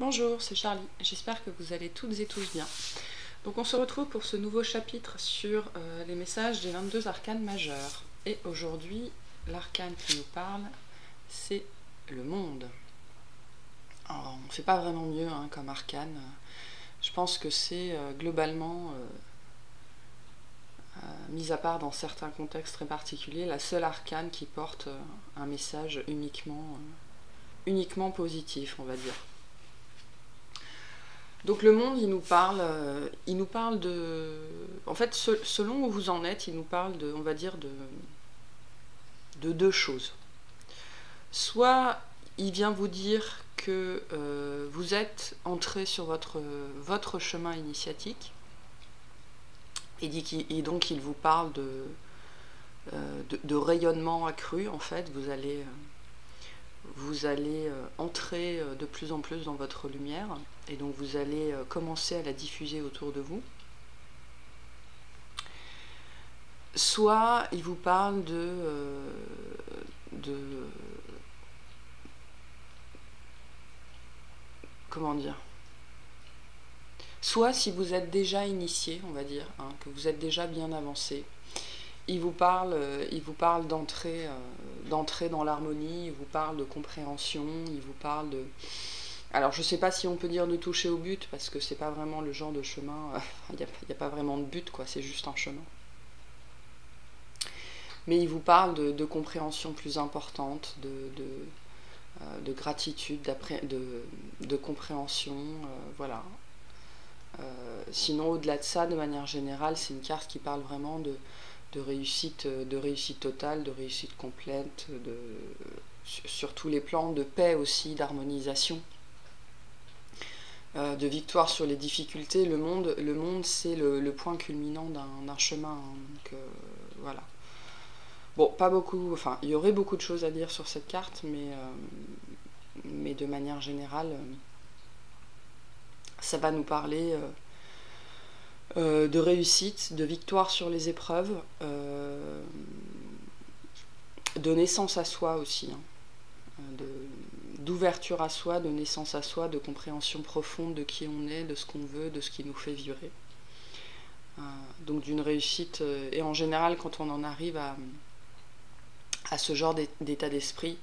Bonjour, c'est Charlie, j'espère que vous allez toutes et tous bien. Donc on se retrouve pour ce nouveau chapitre sur les messages des 22 arcanes majeurs. Et aujourd'hui, l'arcane qui nous parle, c'est le monde. Alors, on ne fait pas vraiment mieux comme arcane. Je pense que c'est globalement, mis à part dans certains contextes très particuliers, la seule arcane qui porte un message uniquement positif, on va dire. Donc le monde, il nous parle de... En fait, selon où vous en êtes, il nous parle de, on va dire, de deux choses. Soit il vient vous dire que vous êtes entré sur votre chemin initiatique, et donc il vous parle de rayonnement accru, en fait. Vous allez entrer de plus en plus dans votre lumière, et donc vous allez commencer à la diffuser autour de vous. Soit il vous parle comment dire, soit si vous êtes déjà initié, on va dire, que vous êtes déjà bien avancé, il vous parle d'entrer dans l'harmonie, il vous parle de compréhension, il vous parle de... Alors je sais pas si on peut dire de toucher au but, parce que c'est pas vraiment le genre de chemin, il n'y a pas vraiment de but, quoi, c'est juste un chemin. Mais il vous parle de compréhension plus importante, de gratitude, de compréhension, voilà. Sinon, au-delà de ça, de manière générale, c'est une carte qui parle vraiment de réussite totale, de réussite complète, sur tous les plans, de paix aussi, d'harmonisation, de victoire sur les difficultés. Le monde c'est le point culminant d'un chemin, donc voilà. Bon, pas beaucoup, enfin, il y aurait beaucoup de choses à dire sur cette carte, mais de manière générale, ça va nous parler de réussite, de victoire sur les épreuves, de naissance à soi aussi, d'ouverture à soi, de naissance à soi, de compréhension profonde de qui on est, de ce qu'on veut, de ce qui nous fait vibrer. Donc d'une réussite, et en général quand on en arrive à ce genre d'état d'esprit,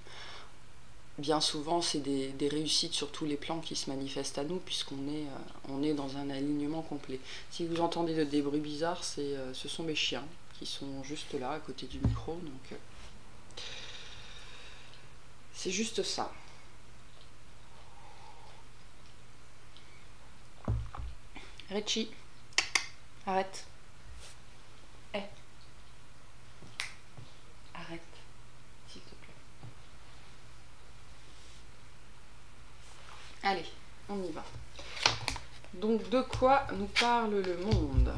bien souvent c'est des réussites sur tous les plans qui se manifestent à nous, puisqu'on est dans un alignement complet. Si vous entendez des bruits bizarres, ce sont mes chiens qui sont juste là à côté du micro, donc c'est juste ça. Richie, arrête. Arrête, s'il te plaît. Allez, on y va. Donc de quoi nous parle le monde ?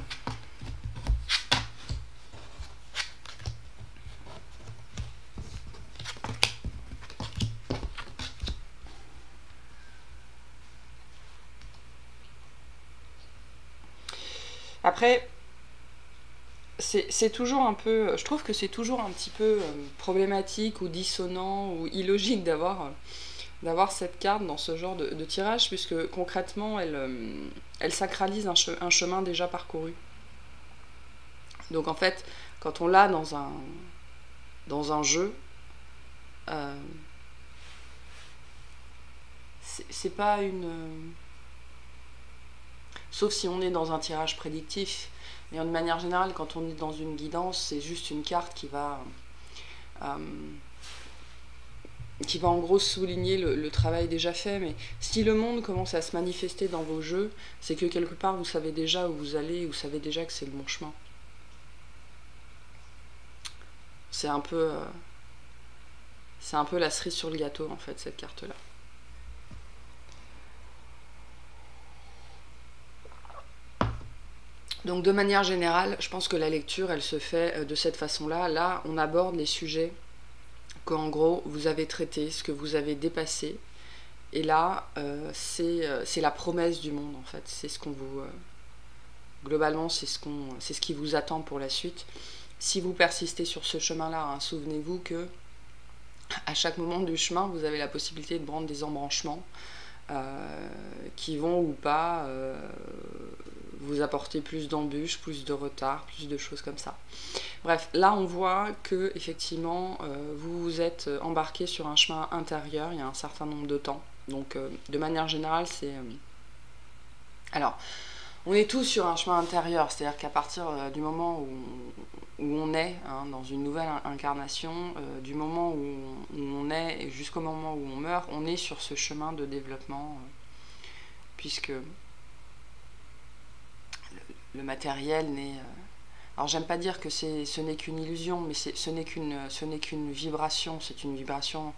Après, c'est toujours un peu, je trouve que c'est toujours un petit peu problématique ou dissonant ou illogique d'avoir cette carte dans ce genre de tirage, puisque concrètement elle sacralise un chemin déjà parcouru. Donc en fait, quand on l'a dans un jeu, c'est pas une... Sauf si on est dans un tirage prédictif, mais de manière générale, quand on est dans une guidance, c'est juste une carte qui va en gros souligner le travail déjà fait. Mais si le monde commence à se manifester dans vos jeux, c'est que quelque part vous savez déjà où vous allez, vous savez déjà que c'est le bon chemin. C'est un peu la cerise sur le gâteau, en fait, cette carte-là. Donc de manière générale, je pense que la lecture, elle se fait de cette façon-là. Là, on aborde les sujets qu'en gros, vous avez traités, ce que vous avez dépassé. Et là, c'est la promesse du monde, en fait. C'est ce qu'on vous... globalement, c'est ce qui vous attend pour la suite. Si vous persistez sur ce chemin-là, souvenez-vous que à chaque moment du chemin, vous avez la possibilité de prendre des embranchements, qui vont ou pas vous apporter plus d'embûches, plus de retard, plus de choses comme ça. Bref, là on voit que effectivement vous vous êtes embarqué sur un chemin intérieur il y a un certain nombre de temps. Donc de manière générale, c'est... Alors, on est tous sur un chemin intérieur, c'est-à-dire qu'à partir du moment où on est dans une nouvelle incarnation, du moment où on est et jusqu'au moment où on meurt, on est sur ce chemin de développement, puisque le matériel n'est... alors j'aime pas dire que ce n'est qu'une illusion, mais ce n'est qu'une vibration, c'est une vibration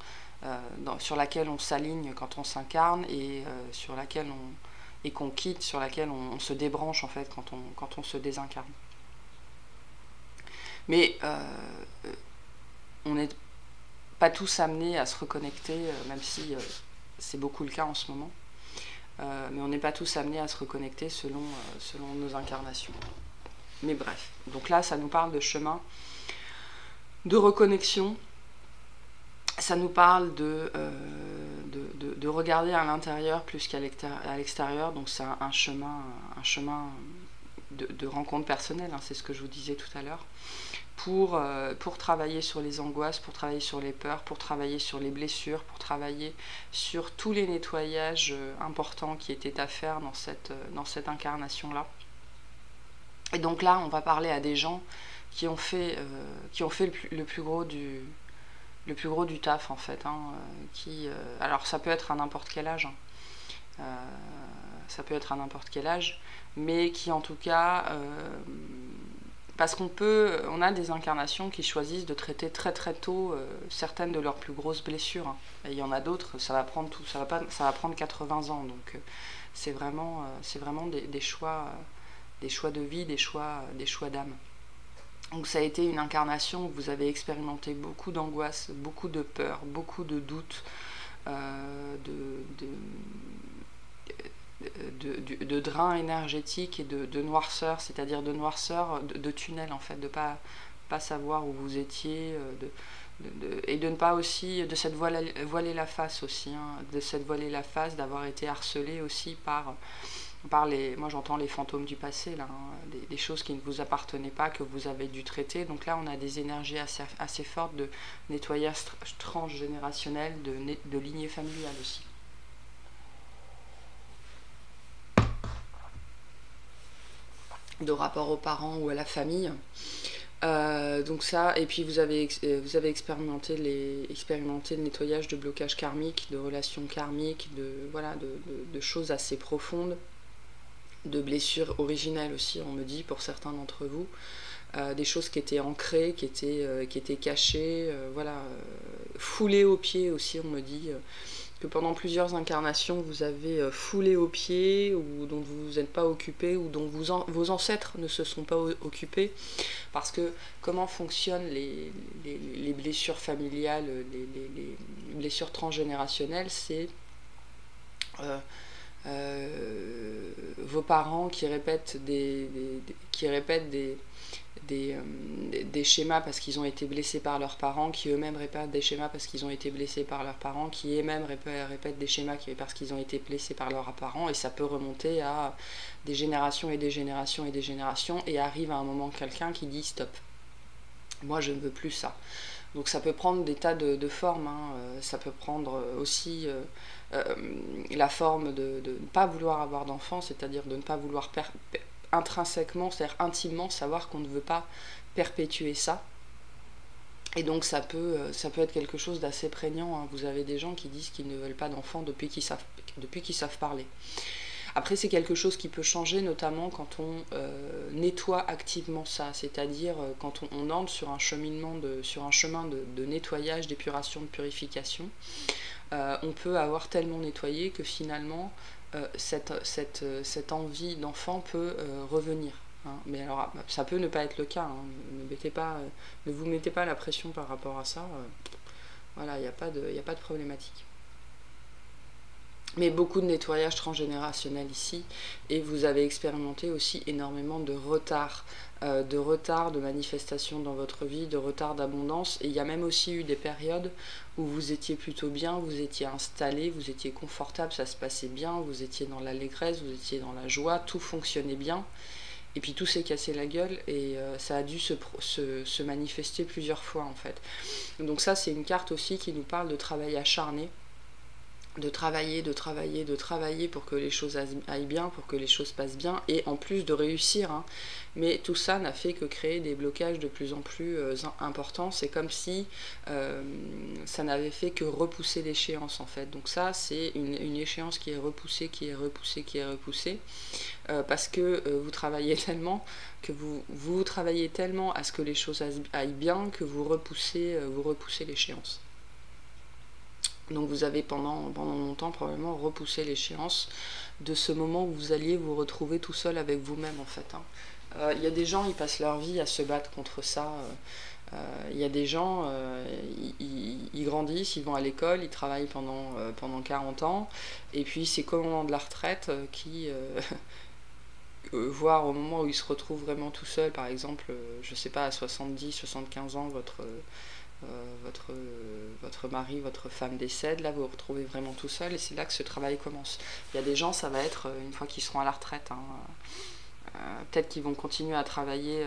sur laquelle on s'aligne quand on s'incarne et sur laquelle qu'on quitte, sur laquelle on se débranche en fait quand on se désincarne. Mais on n'est pas tous amenés à se reconnecter, même si c'est beaucoup le cas en ce moment. Mais on n'est pas tous amenés à se reconnecter selon nos incarnations. Mais bref, donc là ça nous parle de chemin, de reconnexion, ça nous parle de regarder à l'intérieur plus qu'à l'extérieur, donc c'est un chemin de rencontre personnelle, c'est ce que je vous disais tout à l'heure, pour travailler sur les angoisses, pour travailler sur les peurs, pour travailler sur les blessures, pour travailler sur tous les nettoyages importants qui étaient à faire dans cette incarnation-là. Et donc là, on va parler à des gens qui ont fait le plus gros du taf en fait. Alors ça peut être à n'importe quel âge. Ça peut être à n'importe quel âge, mais qui en tout cas... parce on a des incarnations qui choisissent de traiter très très tôt certaines de leurs plus grosses blessures. Et il y en a d'autres, ça va prendre 80 ans. Donc c'est vraiment des choix de vie, des choix d'âme. Donc ça a été une incarnation où vous avez expérimenté beaucoup d'angoisse, beaucoup de peur, beaucoup de doutes, de drain énergétique et de noirceur, c'est-à-dire de noirceur, de tunnel en fait, de pas savoir où vous étiez, et de ne pas aussi, de s'être voilé la face aussi, de s'être voilé la face, d'avoir été harcelé aussi par moi j'entends les fantômes du passé, là, des choses qui ne vous appartenaient pas, que vous avez dû traiter. Donc là on a des énergies assez fortes de nettoyage transgénérationnel, de lignée familiale aussi. De rapport aux parents ou à la famille. Donc ça, et puis vous avez expérimenté le nettoyage de blocages karmiques, de relations karmiques, de choses assez profondes, de blessures originelles aussi, on me dit, pour certains d'entre vous, des choses qui étaient ancrées, qui étaient cachées, foulées aux pieds aussi, on me dit, que pendant plusieurs incarnations vous avez foulé aux pieds, ou dont vous vous êtes pas occupé, ou dont vos ancêtres ne se sont pas occupés, parce que comment fonctionnent les blessures familiales, les blessures transgénérationnelles, c'est vos parents qui répètent des schémas parce qu'ils ont été blessés par leurs parents, qui eux-mêmes répètent des schémas parce qu'ils ont été blessés par leurs parents, qui eux-mêmes répètent des schémas parce qu'ils ont été blessés par leurs parents, et ça peut remonter à des générations et des générations et des générations, et arrive à un moment quelqu'un qui dit stop, moi je ne veux plus ça. Donc ça peut prendre des tas de formes, ça peut prendre aussi la forme de ne pas vouloir avoir d'enfants, c'est-à-dire de ne pas vouloir intrinsèquement, c'est-à-dire intimement, savoir qu'on ne veut pas perpétuer ça. Et donc ça peut être quelque chose d'assez prégnant. Vous avez des gens qui disent qu'ils ne veulent pas d'enfants depuis qu'ils savent parler. Après, c'est quelque chose qui peut changer, notamment quand on nettoie activement ça, c'est-à-dire quand on entre sur un chemin de nettoyage, d'épuration, de purification. On peut avoir tellement nettoyé que finalement cette envie d'enfant peut revenir. Mais alors ça peut ne pas être le cas, ne vous mettez pas la pression par rapport à ça, voilà, il n'y a pas de problématique. Mais beaucoup de nettoyage transgénérationnel ici, et vous avez expérimenté aussi énormément de retard, de manifestation dans votre vie, de retard d'abondance, et il y a même aussi eu des périodes où vous étiez plutôt bien, vous étiez installé, vous étiez confortable, ça se passait bien, vous étiez dans l'allégresse, vous étiez dans la joie, tout fonctionnait bien, et puis tout s'est cassé la gueule, et ça a dû se manifester plusieurs fois en fait. Donc ça c'est une carte aussi qui nous parle de travail acharné, de travailler pour que les choses aillent bien, pour que les choses passent bien, et en plus de réussir. Hein. Mais tout ça n'a fait que créer des blocages de plus en plus importants. C'est comme si ça n'avait fait que repousser l'échéance en fait. Donc ça, c'est une échéance qui est repoussée, parce que vous travaillez tellement, que vous travaillez tellement à ce que les choses aillent bien, que vous repoussez l'échéance. Donc vous avez pendant longtemps probablement repoussé l'échéance de ce moment où vous alliez vous retrouver tout seul avec vous-même en fait. Hein. Y a des gens, ils passent leur vie à se battre contre ça. Il y a des gens, ils grandissent, ils vont à l'école, ils travaillent pendant 40 ans, et puis c'est qu'au moment de la retraite voire au moment où ils se retrouvent vraiment tout seuls, par exemple, je sais pas, à 70, 75 ans, votre mari, votre femme décède, là vous vous retrouvez vraiment tout seul, et c'est là que ce travail commence. Il y a des gens, ça va être une fois qu'ils seront à la retraite, hein, peut-être qu'ils vont continuer à travailler,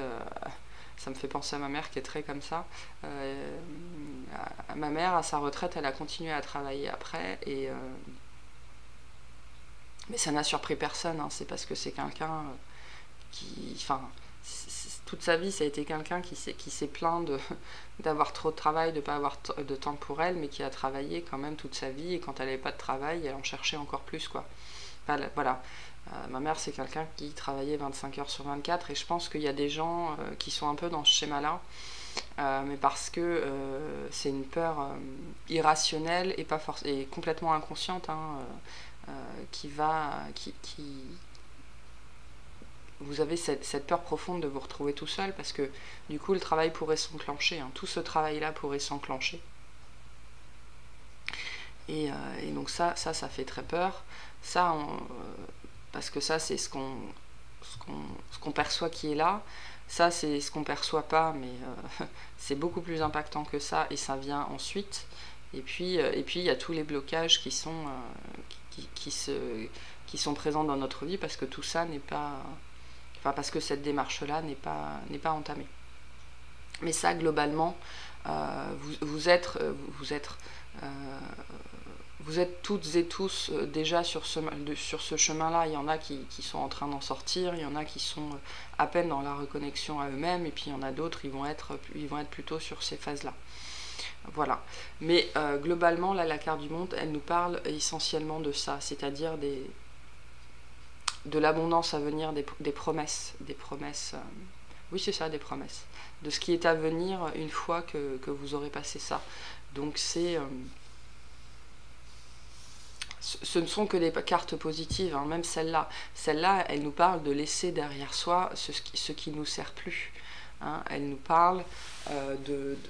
ça me fait penser à ma mère qui est très comme ça. Ma mère, à sa retraite, elle a continué à travailler après, mais ça n'a surpris personne, hein, c'est parce que c'est quelqu'un toute sa vie, ça a été quelqu'un qui s'est plaint d'avoir trop de travail, de ne pas avoir de temps pour elle, mais qui a travaillé quand même toute sa vie, et quand elle n'avait pas de travail, elle en cherchait encore plus, quoi. Enfin, voilà. Ma mère, c'est quelqu'un qui travaillait 25 heures sur 24, et je pense qu'il y a des gens qui sont un peu dans ce schéma-là, mais parce que c'est une peur irrationnelle et complètement inconsciente, hein, vous avez cette peur profonde de vous retrouver tout seul, parce que du coup le travail pourrait s'enclencher, hein, tout ce travail-là pourrait s'enclencher. Et donc ça fait très peur. Parce que ça c'est ce qu'on perçoit qui est là. Ça c'est ce qu'on perçoit pas, mais c'est beaucoup plus impactant que ça, et ça vient ensuite. Et puis il y a tous les blocages qui sont présents dans notre vie, parce que tout ça n'est pas... parce que cette démarche-là n'est pas entamée. Mais ça, globalement, vous êtes toutes et tous déjà sur ce chemin-là. Il y en a qui sont en train d'en sortir, il y en a qui sont à peine dans la reconnexion à eux-mêmes, et puis il y en a d'autres, ils vont être plutôt sur ces phases-là. Voilà. Mais globalement, là, la carte du monde, elle nous parle essentiellement de ça, c'est-à-dire de l'abondance à venir, des promesses. Oui, c'est ça, des promesses. De ce qui est à venir une fois que vous aurez passé ça. Donc ce ne sont que des cartes positives, hein, même celle-là. Celle-là, elle nous parle de laisser derrière soi ce qui ne nous sert plus. Hein. Elle nous parle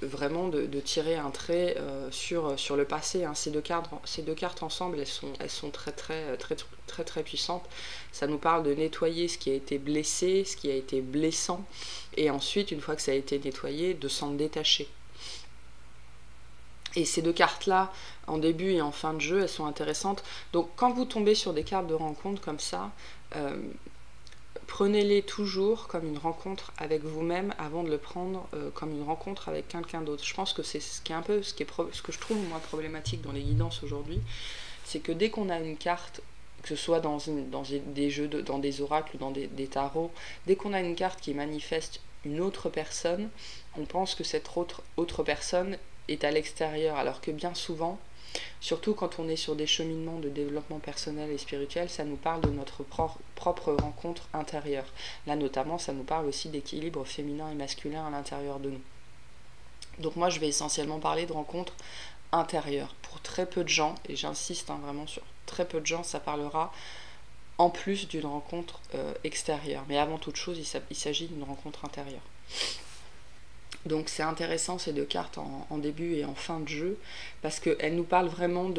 vraiment de tirer un trait sur le passé. Hein. Ces deux cartes ensemble, elles sont très puissantes. Ça nous parle de nettoyer ce qui a été blessé, ce qui a été blessant, et ensuite, une fois que ça a été nettoyé, de s'en détacher. Et ces deux cartes-là, en début et en fin de jeu, elles sont intéressantes. Donc quand vous tombez sur des cartes de rencontre comme ça, prenez-les toujours comme une rencontre avec vous-même avant de le prendre comme une rencontre avec quelqu'un d'autre. Je pense que c'est ce que je trouve moi problématique dans les guidances aujourd'hui, c'est que dès qu'on a une carte, que ce soit dans des jeux, dans des oracles ou dans des tarots, dès qu'on a une carte qui manifeste une autre personne, on pense que cette autre personne est à l'extérieur, alors que bien souvent, surtout quand on est sur des cheminements de développement personnel et spirituel, ça nous parle de notre propre rencontre intérieure. Là notamment, ça nous parle aussi d'équilibre féminin et masculin à l'intérieur de nous. Donc moi, je vais essentiellement parler de rencontres intérieures. Pour très peu de gens, et j'insiste vraiment sur très peu de gens, ça parlera en plus d'une rencontre extérieure. Mais avant toute chose, il s'agit d'une rencontre intérieure. Donc c'est intéressant ces deux cartes en début et en fin de jeu, parce qu'elles nous parlent vraiment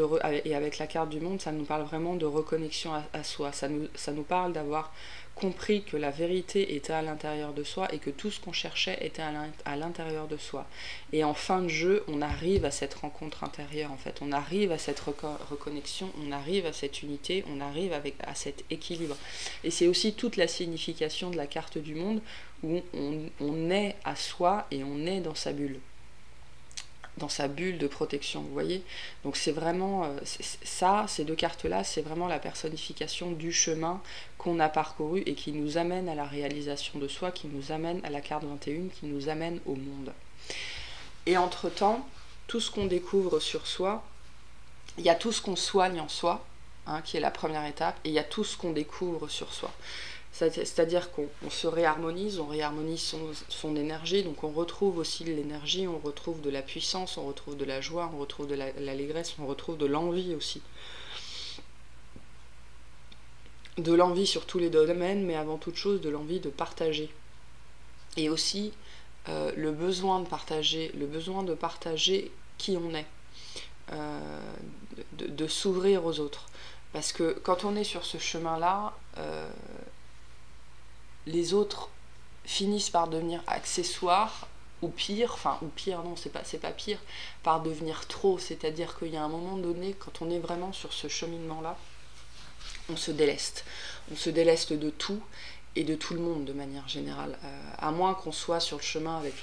et avec la carte du monde, ça nous parle vraiment de reconnexion à soi. Ça nous parle d'avoir compris que la vérité était à l'intérieur de soi et que tout ce qu'on cherchait était à l'intérieur de soi. Et en fin de jeu, on arrive à cette rencontre intérieure, en fait. On arrive à cette reconnexion, on arrive à cette unité, on arrive à cet équilibre. Et c'est aussi toute la signification de la carte du monde, où on est à soi et on est dans sa bulle de protection, vous voyez. Donc c'est vraiment ces deux cartes-là, c'est vraiment la personnification du chemin qu'on a parcouru et qui nous amène à la réalisation de soi, qui nous amène à la carte 21, qui nous amène au monde. Et entre-temps, tout ce qu'on découvre sur soi, il y a tout ce qu'on soigne en soi, hein, qui est la première étape, et il y a tout ce qu'on découvre sur soi. C'est-à-dire qu'on se réharmonise, on réharmonise son énergie, donc on retrouve aussi de l'énergie, on retrouve de la puissance, on retrouve de la joie, on retrouve de l'allégresse, on retrouve de l'envie aussi. De l'envie sur tous les domaines, mais avant toute chose, de l'envie de partager. Et aussi le besoin de partager qui on est, de s'ouvrir aux autres. Parce que quand on est sur ce chemin-là, les autres finissent par devenir accessoires, ou pire non, c'est pas pire, par devenir trop, c'est-à-dire qu'il y a un moment donné, quand on est vraiment sur ce cheminement-là, on se déleste de tout et de tout le monde de manière générale, à moins qu'on soit sur le chemin avec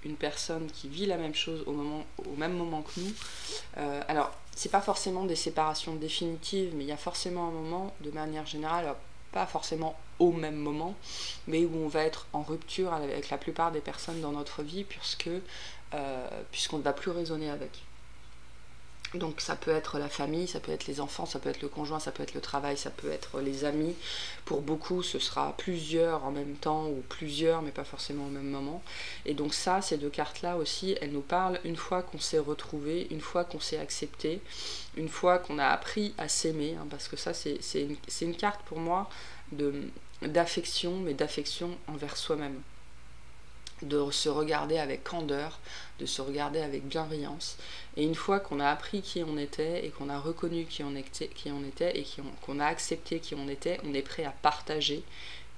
une personne qui vit la même chose au même moment que nous. Alors, c'est pas forcément des séparations définitives, mais il y a forcément un moment, de manière générale, alors, pas forcément au même moment, mais où on va être en rupture avec la plupart des personnes dans notre vie, puisqu'on ne va plus raisonner avec. Donc ça peut être la famille, ça peut être les enfants, ça peut être le conjoint, ça peut être le travail, ça peut être les amis. Pour beaucoup, ce sera plusieurs en même temps, ou plusieurs, mais pas forcément au même moment. Et donc ça, ces deux cartes-là aussi, elles nous parlent une fois qu'on s'est retrouvé, une fois qu'on s'est accepté, une fois qu'on a appris à s'aimer, hein, parce que ça, c'est une carte pour moi d'affection, mais d'affection envers soi-même. De se regarder avec candeur, de se regarder avec bienveillance. Et une fois qu'on a appris qui on était et qu'on a reconnu qui on était et qu'on a accepté qui on était, on est prêt à partager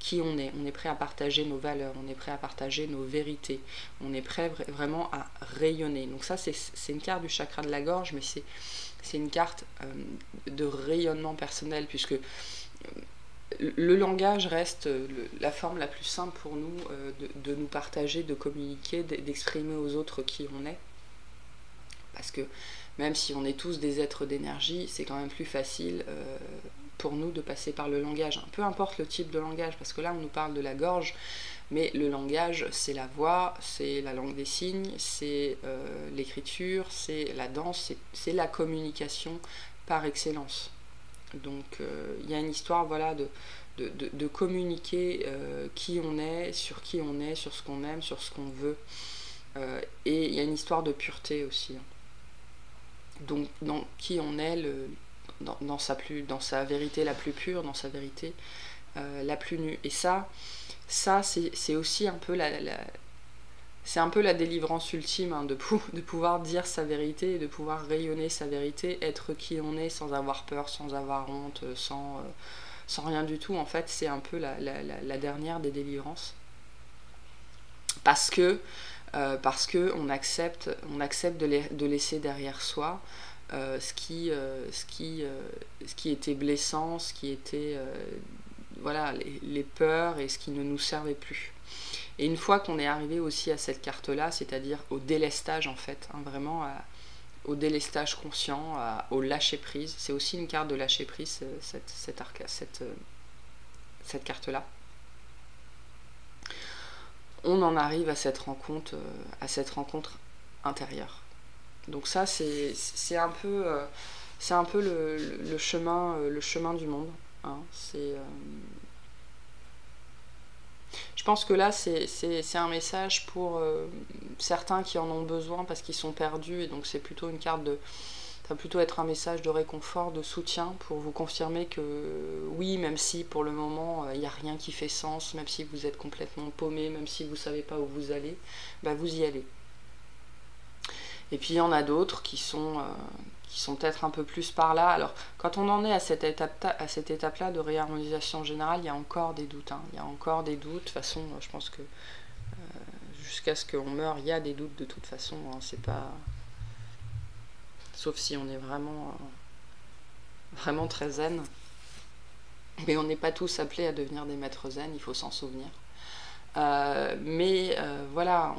qui on est prêt à partager nos valeurs, on est prêt à partager nos vérités, on est prêt vraiment à rayonner. Donc ça, c'est une carte du chakra de la gorge, mais c'est une carte de rayonnement personnel, puisque le langage reste la forme la plus simple pour nous de nous partager, de communiquer, d'exprimer aux autres qui on est. Parce que même si on est tous des êtres d'énergie, c'est quand même plus facile pour nous de passer par le langage. Peu importe le type de langage, parce que là on nous parle de la gorge, mais le langage, c'est la voix, c'est la langue des signes, c'est l'écriture, c'est la danse, c'est la communication par excellence. Donc il y a une histoire, voilà, de communiquer qui on est, sur ce qu'on aime, sur ce qu'on veut. Et il y a une histoire de pureté aussi. Donc dans qui on est, dans sa vérité la plus pure, dans sa vérité la plus nue. Et ça c'est aussi un peu c'est un peu la délivrance ultime, hein, de pouvoir dire sa vérité et de pouvoir rayonner sa vérité, être qui on est sans avoir peur, sans avoir honte, sans rien du tout. En fait, c'est un peu la dernière des délivrances. Parce que on accepte de laisser derrière soi ce qui était blessant, ce qui était voilà, les peurs et ce qui ne nous servait plus. Et une fois qu'on est arrivé aussi à cette carte-là, c'est-à-dire au délestage en fait, hein, vraiment au délestage conscient, au lâcher-prise, c'est aussi une carte de lâcher-prise, cette carte-là. On en arrive à cette rencontre intérieure. Donc ça, c'est un peu le chemin du monde. Hein. Je pense que là, c'est un message pour certains qui en ont besoin parce qu'ils sont perdus, et donc c'est plutôt une carte Ça va plutôt être un message de réconfort, de soutien pour vous confirmer que oui, même si pour le moment il n'y a rien qui fait sens, même si vous êtes complètement paumé, même si vous ne savez pas où vous allez, bah vous y allez. Et puis il y en a d'autres qui sont peut-être un peu plus par là. Alors quand on en est à cette étape-là de réharmonisation générale, il y a encore des doutes. Il y a encore des doutes. De toute façon, je pense que jusqu'à ce qu'on meure, il y a des doutes de toute façon. C'est pas... Sauf si on est vraiment très zen. Mais on n'est pas tous appelés à devenir des maîtres zen, il faut s'en souvenir. Voilà,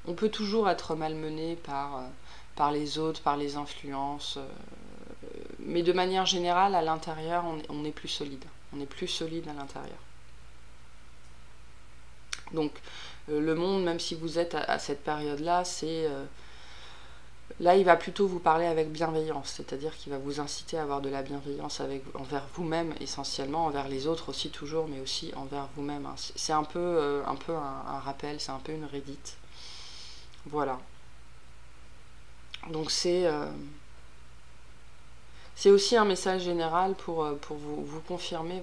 on peut toujours être malmené par les autres, par les influences. Mais de manière générale, à l'intérieur, on est plus solide. On est plus solide à l'intérieur. Donc, le monde, même si vous êtes à cette période-là, là, il va plutôt vous parler avec bienveillance, c'est-à-dire qu'il va vous inciter à avoir de la bienveillance envers vous-même essentiellement, envers les autres aussi toujours, mais aussi envers vous-même. C'est un peu un rappel, c'est un peu une redite. Voilà. Donc c'est aussi un message général pour vous confirmer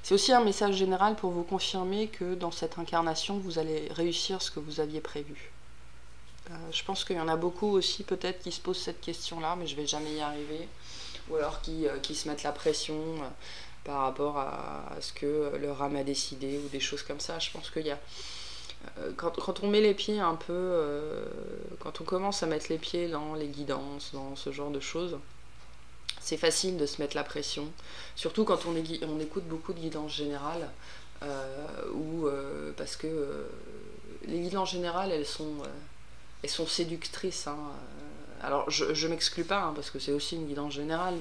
c'est aussi un message général pour vous confirmer que dans cette incarnation, vous allez réussir ce que vous aviez prévu. Je pense qu'il y en a beaucoup aussi peut-être qui se posent cette question-là, mais je vais jamais y arriver. Ou alors qui se mettent la pression par rapport à ce que leur âme a décidé ou des choses comme ça. Je pense qu'il y a... Quand on met les pieds un peu... quand on commence à mettre les pieds dans les guidances, dans ce genre de choses, c'est facile de se mettre la pression. Surtout quand on écoute beaucoup de guidances générales, parce que les guidances générales, elles sont séductrices. Alors, je m'exclus pas, parce que c'est aussi une guidance générale,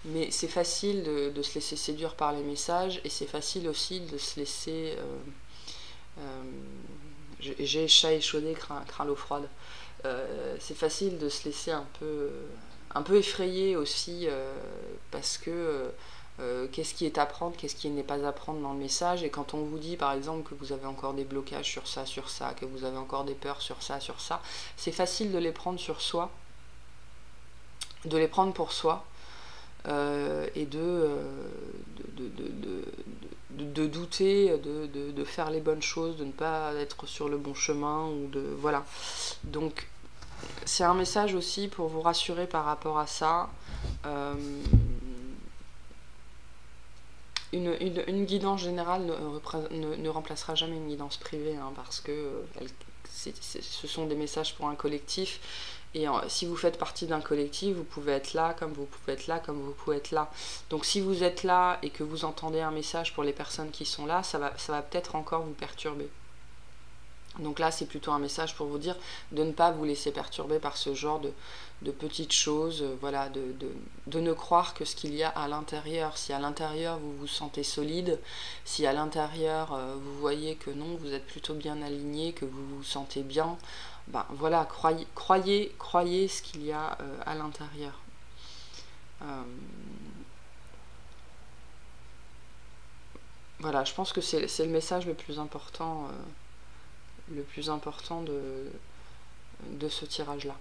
mais c'est facile de se laisser séduire par les messages, et c'est facile aussi de se laisser... j'ai chat échaudé, craint l'eau froide. C'est facile de se laisser un peu effrayer aussi, parce que... qu'est-ce qui est à prendre, qu'est-ce qui n'est pas à prendre dans le message. Et quand on vous dit par exemple que vous avez encore des blocages sur ça, que vous avez encore des peurs sur ça, c'est facile de les prendre sur soi, de les prendre pour soi, et de douter, de faire les bonnes choses, de ne pas être sur le bon chemin, voilà. Donc c'est un message aussi pour vous rassurer par rapport à ça. Une guidance générale ne remplacera jamais une guidance privée, parce que ce sont des messages pour un collectif, et si vous faites partie d'un collectif, vous pouvez être là, comme vous pouvez être là, comme vous pouvez être là. Donc si vous êtes là et que vous entendez un message pour les personnes qui sont là, ça va peut-être encore vous perturber. Donc là, c'est plutôt un message pour vous dire de ne pas vous laisser perturber par ce genre de petites choses, voilà, de ne croire que ce qu'il y a à l'intérieur. Si à l'intérieur vous vous sentez solide, si à l'intérieur vous voyez que non, vous êtes plutôt bien aligné, que vous vous sentez bien, ben voilà, croyez ce qu'il y a à l'intérieur. Voilà, je pense que c'est le message le plus important. De ce tirage-là.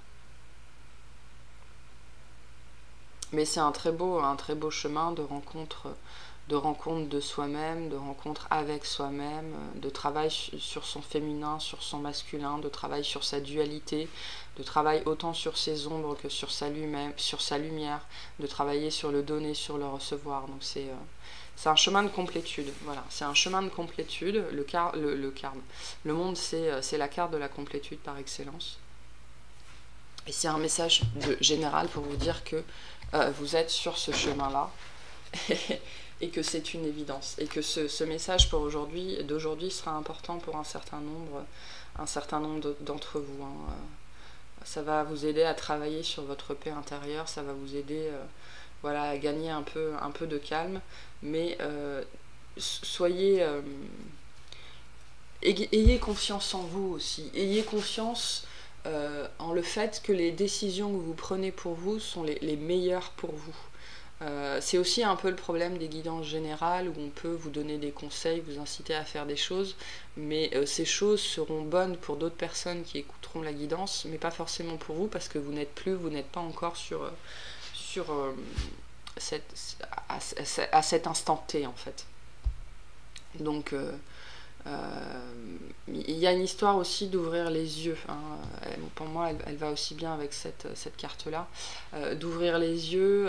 Mais c'est un très beau chemin de rencontre de soi-même, de rencontre avec soi-même, de travail sur son féminin, sur son masculin, de travail sur sa dualité, de travail autant sur ses ombres que sur sa lumière, de travailler sur le donner, sur le recevoir. Donc c'est un chemin de complétude, voilà, c'est un chemin de complétude. Le monde, c'est la carte de la complétude par excellence. Et c'est un message général pour vous dire que vous êtes sur ce chemin-là et que c'est une évidence. Et que ce message d'aujourd'hui sera important pour un certain nombre d'entre vous. Ça va vous aider à travailler sur votre paix intérieure, ça va vous aider voilà, à gagner un peu de calme. Mais ayez confiance en vous aussi. Ayez confiance en le fait que les décisions que vous prenez pour vous sont les meilleures pour vous. C'est aussi un peu le problème des guidances générales où on peut vous donner des conseils, vous inciter à faire des choses, mais ces choses seront bonnes pour d'autres personnes qui écouteront la guidance, mais pas forcément pour vous parce que vous n'êtes pas encore sur à cet instant T en fait. Donc il y a une histoire aussi d'ouvrir les yeux, hein. Pour moi elle va aussi bien avec cette carte là, d'ouvrir les yeux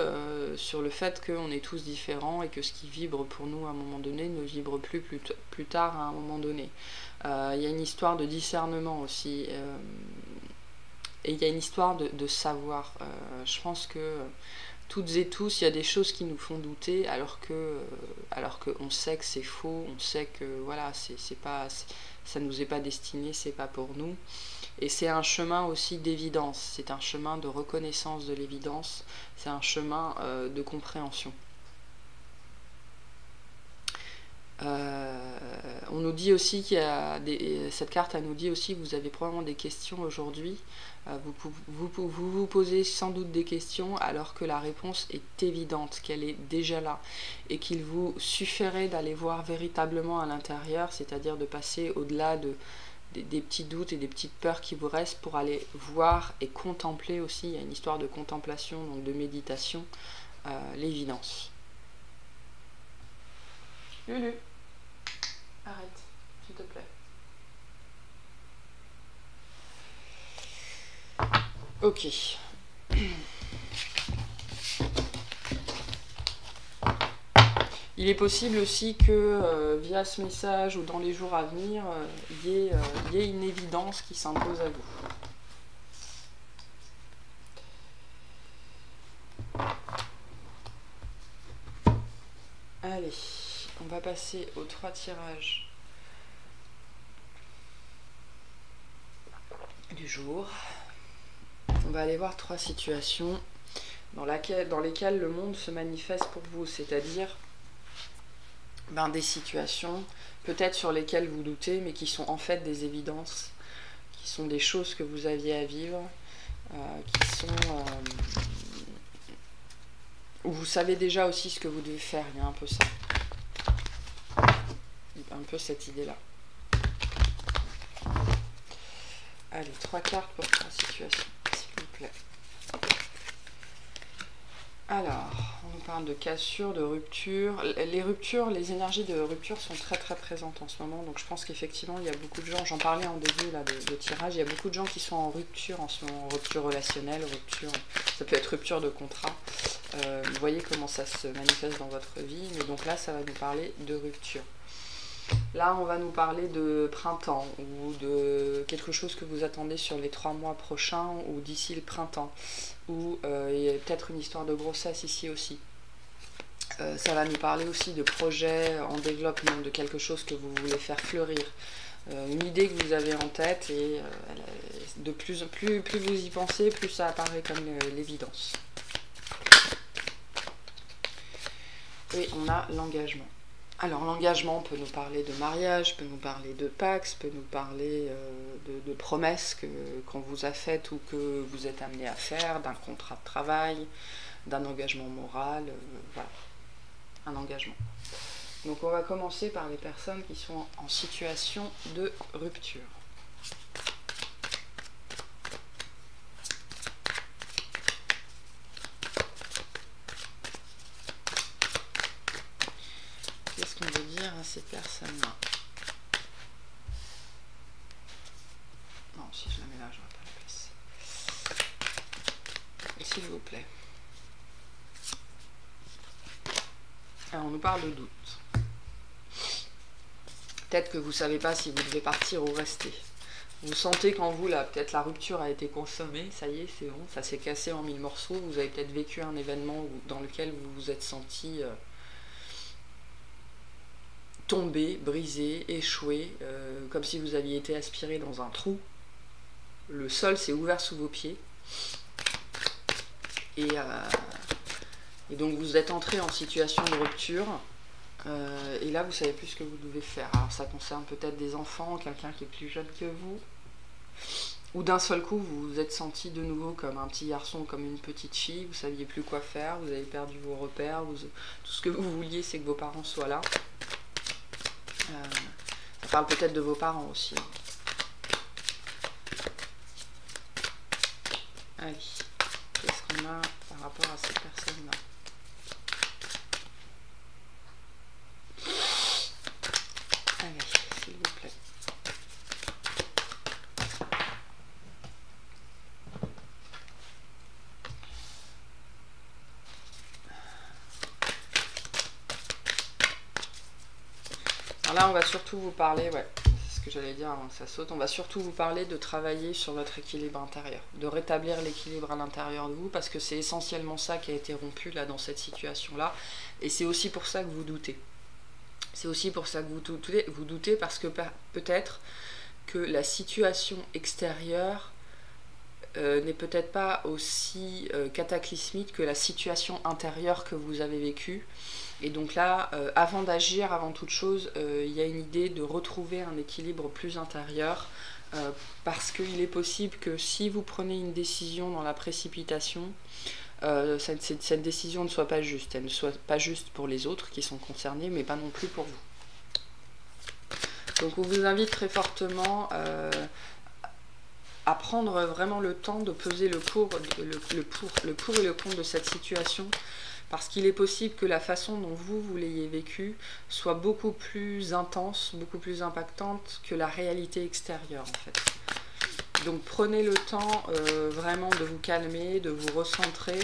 sur le fait qu'on est tous différents et que ce qui vibre pour nous à un moment donné ne vibre plus tard à un moment donné. Il y a une histoire de discernement aussi, et il y a une histoire de savoir. Je pense que toutes et tous, il y a des choses qui nous font douter alors qu'on sait que c'est faux, on sait que voilà, ça nous est pas destiné, c'est pas pour nous. Et c'est un chemin aussi d'évidence, c'est un chemin de reconnaissance de l'évidence, c'est un chemin de compréhension. On nous dit aussi qu'il y a cette carte, elle nous dit aussi que vous avez probablement des questions aujourd'hui. Vous posez sans doute des questions alors que la réponse est évidente, qu'elle est déjà là et qu'il vous suffirait d'aller voir véritablement à l'intérieur, c'est-à-dire de passer au-delà des petits doutes et des petites peurs qui vous restent pour aller voir et contempler aussi. Il y a une histoire de contemplation, donc de méditation, l'évidence. Lulu, arrête, s'il te plaît. Ok. Il est possible aussi que via ce message ou dans les jours à venir, il y ait une évidence qui s'impose à vous. Allez, on va passer aux 3 tirages du jour. On va aller voir 3 situations dans lesquelles le monde se manifeste pour vous, c'est-à-dire des situations peut-être sur lesquelles vous doutez, mais qui sont en fait des évidences, qui sont des choses que vous aviez à vivre, qui sont où vous savez déjà aussi ce que vous devez faire. Il y a un peu ça, un peu cette idée-là. Allez, 3 cartes pour 3 situations, s'il vous plaît. Alors, on nous parle de cassure, de rupture. Les ruptures, les énergies de rupture sont très très présentes en ce moment. Donc je pense qu'effectivement, il y a beaucoup de gens, j'en parlais en début là, de tirage, il y a beaucoup de gens qui sont en rupture en ce moment, rupture relationnelle, rupture, ça peut être rupture de contrat. Vous voyez comment ça se manifeste dans votre vie, mais donc là, ça va nous parler de rupture. Là, on va nous parler de printemps ou de quelque chose que vous attendez sur les 3 mois prochains ou d'ici le printemps. Ou il y a peut-être une histoire de grossesse ici aussi. Ça va nous parler aussi de projets en développement, de quelque chose que vous voulez faire fleurir. Une idée que vous avez en tête et de plus vous y pensez, plus ça apparaît comme l'évidence. Et on a l'engagement. Alors l'engagement peut nous parler de mariage, peut nous parler de pax, peut nous parler de promesses qu'on vous a faites ou que vous êtes amené à faire, d'un contrat de travail, d'un engagement moral, voilà, un engagement. Donc on va commencer par les personnes qui sont en situation de rupture. Qu'est-ce qu'on veut dire à ces personnes-là? Non, si je la mets là, j'aurai pas la place. S'il vous plaît. Alors, on nous parle de doute. Peut-être que vous ne savez pas si vous devez partir ou rester. Vous sentez qu'en vous, là, peut-être la rupture a été consommée, ça y est, c'est bon, ça s'est cassé en 1000 morceaux. Vous avez peut-être vécu un événement dans lequel vous vous êtes senti tombé, brisé, échoué, comme si vous aviez été aspiré dans un trou. Le sol s'est ouvert sous vos pieds. Et donc vous êtes entré en situation de rupture. Et là, vous savez plus ce que vous devez faire. Alors ça concerne peut-être des enfants, quelqu'un qui est plus jeune que vous. ou d'un seul coup vous vous êtes senti de nouveau comme un petit garçon, comme une petite fille, vous saviez plus quoi faire, vous avez perdu vos repères, tout ce que vous vouliez c'est que vos parents soient là. Ça parle peut-être de vos parents aussi. Allez, qu'est-ce qu'on a par rapport à ces personnes-là? Allez, s'il vous plaît. Alors là, on va surtout vous parler, ouais, c'est ce que j'allais dire avant que ça saute, on va surtout vous parler de travailler sur votre équilibre intérieur, de rétablir l'équilibre à l'intérieur de vous, parce que c'est essentiellement ça qui a été rompu là dans cette situation-là, et c'est aussi pour ça que vous doutez. C'est aussi pour ça que vous doutez parce que peut-être que la situation extérieure n'est peut-être pas aussi cataclysmique que la situation intérieure que vous avez vécue. Et donc là, avant d'agir, avant toute chose, il y a une idée de retrouver un équilibre plus intérieur, parce qu'il est possible que si vous prenez une décision dans la précipitation, cette décision ne soit pas juste. Elle ne soit pas juste pour les autres qui sont concernés, mais pas non plus pour vous. Donc on vous invite très fortement à prendre vraiment le temps de peser le pour et le contre de cette situation, parce qu'il est possible que la façon dont vous l'ayez vécu soit beaucoup plus intense, beaucoup plus impactante que la réalité extérieure en fait. Donc prenez le temps vraiment de vous calmer, de vous recentrer,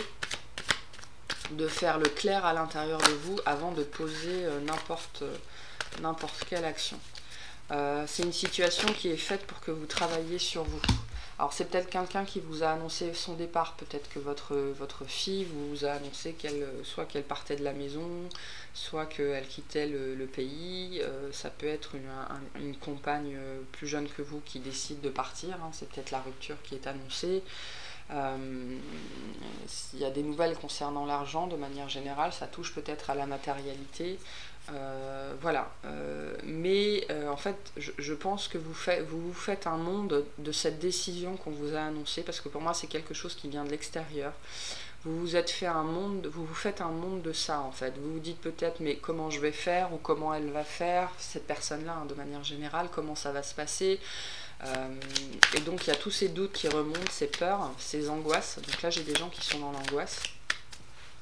de faire le clair à l'intérieur de vous avant de poser n'importe quelle action. C'est une situation qui est faite pour que vous travailliez sur vous. Alors c'est peut-être quelqu'un qui vous a annoncé son départ, peut-être que votre fille vous a annoncé soit qu'elle partait de la maison, soit qu'elle quittait le pays. Ça peut être une compagne plus jeune que vous qui décide de partir, hein. C'est peut-être la rupture qui est annoncée. Il y a des nouvelles concernant l'argent de manière générale, ça touche peut-être à la matérialité. Voilà, mais en fait je pense que vous vous faites un monde de cette décision qu'on vous a annoncée, parce que pour moi c'est quelque chose qui vient de l'extérieur. Vous vous faites un monde de ça en fait. Vous vous dites peut-être mais comment je vais faire, ou comment elle va faire, cette personne-là, hein, de manière générale, comment ça va se passer. Et donc il y a tous ces doutes qui remontent, ces peurs, ces angoisses. Donc là j'ai des gens qui sont dans l'angoisse.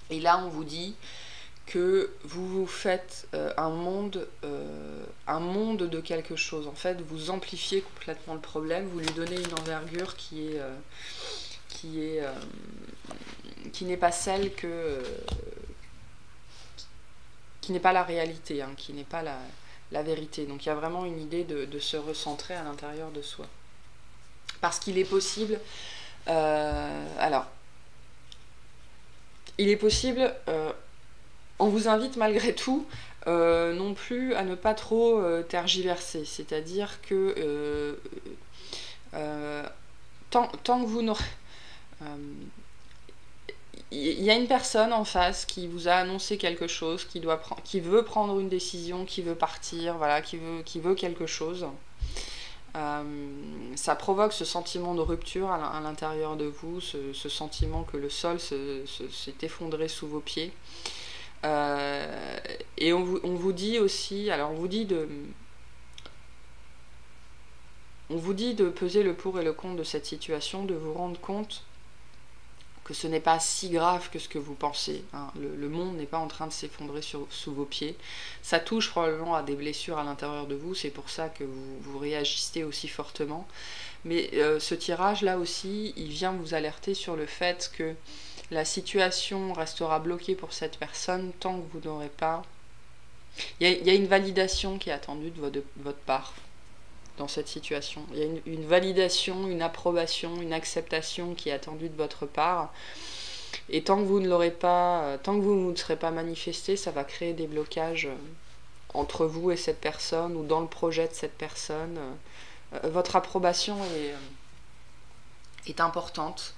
Et là on vous dit que vous faites un monde de quelque chose. En fait, vous amplifiez complètement le problème, vous lui donnez une envergure qui n'est pas celle qui n'est pas la réalité, hein, qui n'est pas la vérité. Donc il y a vraiment une idée de se recentrer à l'intérieur de soi. Parce qu'il est possible... il est possible... on vous invite malgré tout non plus à ne pas trop tergiverser. C'est-à-dire que tant que vous n'aurez... il y a une personne en face qui vous a annoncé quelque chose, qui veut prendre une décision, qui veut partir, voilà, qui veut quelque chose. Ça provoque ce sentiment de rupture à l'intérieur de vous, ce sentiment que le sol s'est effondré sous vos pieds. Et on vous dit aussi, alors on vous dit de peser le pour et le contre de cette situation, de vous rendre compte que ce n'est pas si grave que ce que vous pensez, hein. Le monde n'est pas en train de s'effondrer sous vos pieds. Ça touche probablement à des blessures à l'intérieur de vous, c'est pour ça que vous réagissez aussi fortement. Mais ce tirage là aussi, il vient vous alerter sur le fait que la situation restera bloquée pour cette personne tant que vous n'aurez pas... Il y a une validation qui est attendue de votre part dans cette situation. Il y a une validation, une approbation, une acceptation qui est attendue de votre part. Et tant que vous ne l'aurez pas, tant que vous ne serez pas manifesté, ça va créer des blocages entre vous et cette personne, ou dans le projet de cette personne. Votre approbation est importante.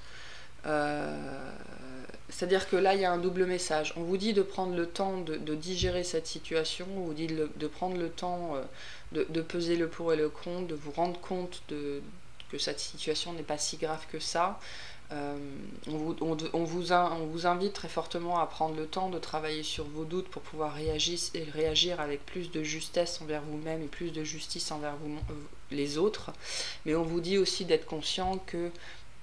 C'est-à-dire que là, il y a un double message. On vous dit de prendre le temps de digérer cette situation, on vous dit de prendre le temps de peser le pour et le contre, de vous rendre compte que cette situation n'est pas si grave que ça. On vous invite très fortement à prendre le temps de travailler sur vos doutes pour pouvoir réagir avec plus de justesse envers vous-même et plus de justice envers les autres. Mais on vous dit aussi d'être conscient que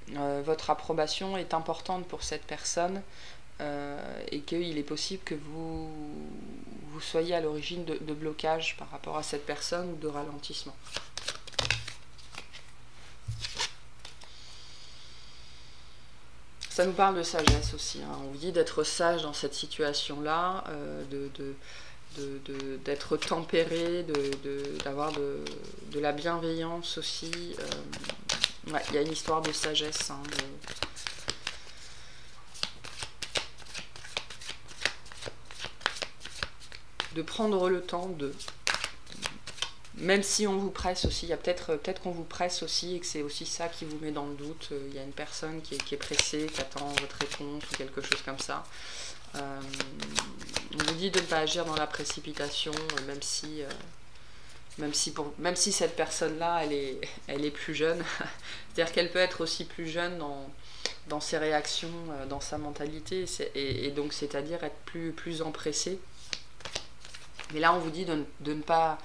votre approbation est importante pour cette personne et qu'il est possible que vous soyez à l'origine de blocage par rapport à cette personne ou de ralentissement. Ça nous parle de sagesse aussi, hein. On vous dit d'être sage dans cette situation-là, d'être tempéré, d'avoir de la bienveillance aussi. Ouais, il y a une histoire de sagesse, hein, de prendre le temps de... Même si on vous presse aussi, il y a peut-être qu'on vous presse aussi et que c'est aussi ça qui vous met dans le doute. Il y a une personne qui est pressée, qui attend votre réponse ou quelque chose comme ça. On vous dit de ne pas agir dans la précipitation, même si cette personne-là, elle est plus jeune. C'est-à-dire qu'elle peut être aussi plus jeune dans ses réactions, dans sa mentalité, et donc c'est-à-dire être plus empressée. Mais là, on vous dit de ne pas...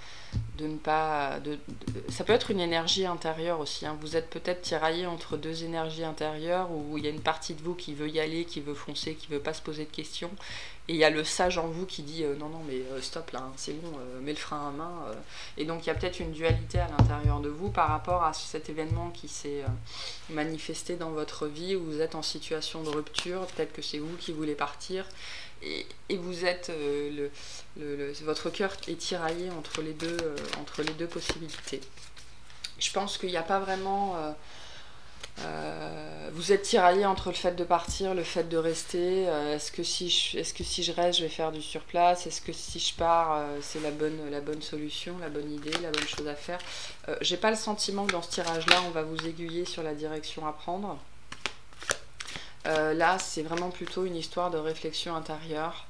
ça peut être une énergie intérieure aussi, hein. Vous êtes peut-être tiraillé entre deux énergies intérieures où il y a une partie de vous qui veut y aller, qui veut foncer, qui veut pas se poser de questions, et il y a le sage en vous qui dit non mais stop là, hein, c'est bon, mets le frein à main, et donc il y a peut-être une dualité à l'intérieur de vous par rapport à cet événement qui s'est manifesté dans votre vie, où vous êtes en situation de rupture. Peut-être que c'est vous qui voulez partir, et vous êtes votre cœur est tiraillé entre les deux possibilités. Je pense qu'il n'y a pas vraiment vous êtes tiraillé entre le fait de partir, le fait de rester. Est-ce que si je reste, je vais faire du surplace? Est-ce que si je pars, c'est la bonne solution, la bonne idée, la bonne chose à faire? J'ai pas le sentiment que dans ce tirage-là, on va vous aiguiller sur la direction à prendre. Là, c'est vraiment plutôt une histoire de réflexion intérieure,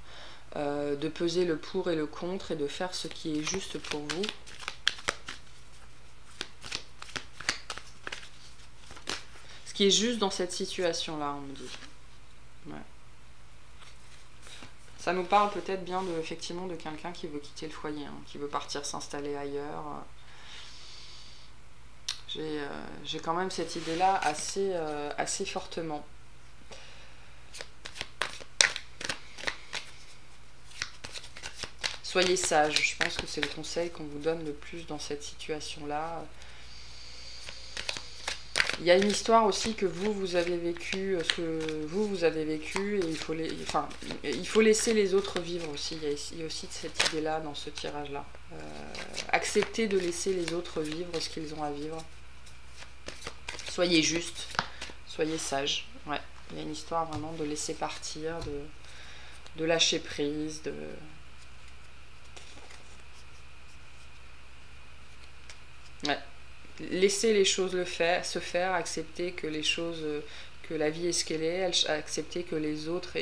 de peser le pour et le contre et de faire ce qui est juste pour vous. Ce qui est juste dans cette situation-là, on me dit. Ouais. Ça nous parle peut-être bien effectivement de quelqu'un qui veut quitter le foyer, hein, qui veut partir s'installer ailleurs. J'ai quand même cette idée-là assez fortement. Soyez sage, je pense que c'est le conseil qu'on vous donne le plus dans cette situation-là. Il y a une histoire aussi que vous avez vécu, et il faut laisser les autres vivre aussi. Il y a aussi cette idée-là dans ce tirage-là. Accepter de laisser les autres vivre ce qu'ils ont à vivre. Soyez juste, soyez sage. Ouais, il y a une histoire vraiment de laisser partir, de lâcher prise, Ouais. Laisser les choses se faire, accepter que les choses, que la vie est ce qu'elle est, accepter que les autres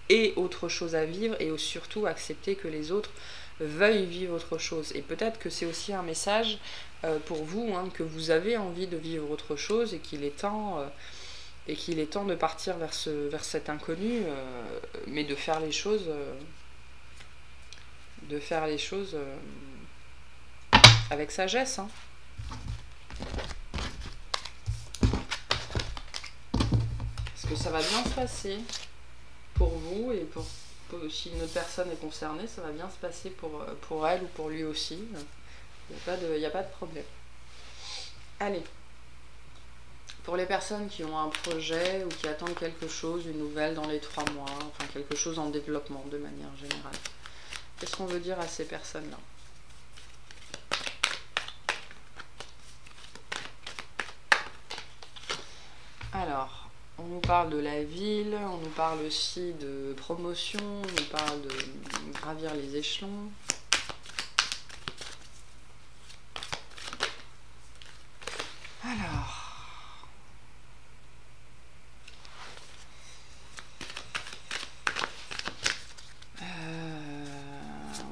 aient autre chose à vivre, et surtout accepter que les autres veuillent vivre autre chose. Et peut-être que c'est aussi un message pour vous, hein, que vous avez envie de vivre autre chose et qu'il est temps de partir vers cet inconnu, mais de faire les choses avec sagesse, hein. Parce que ça va bien se passer pour vous, et si une autre personne est concernée, ça va bien se passer pour elle ou pour lui aussi. Il n'y a pas de problème. Allez. Pour les personnes qui ont un projet ou qui attendent quelque chose, une nouvelle dans les 3 mois, enfin quelque chose en développement de manière générale, qu'est-ce qu'on veut dire à ces personnes-là? Alors, on nous parle de la ville, on nous parle aussi de promotion, on nous parle de gravir les échelons. Alors...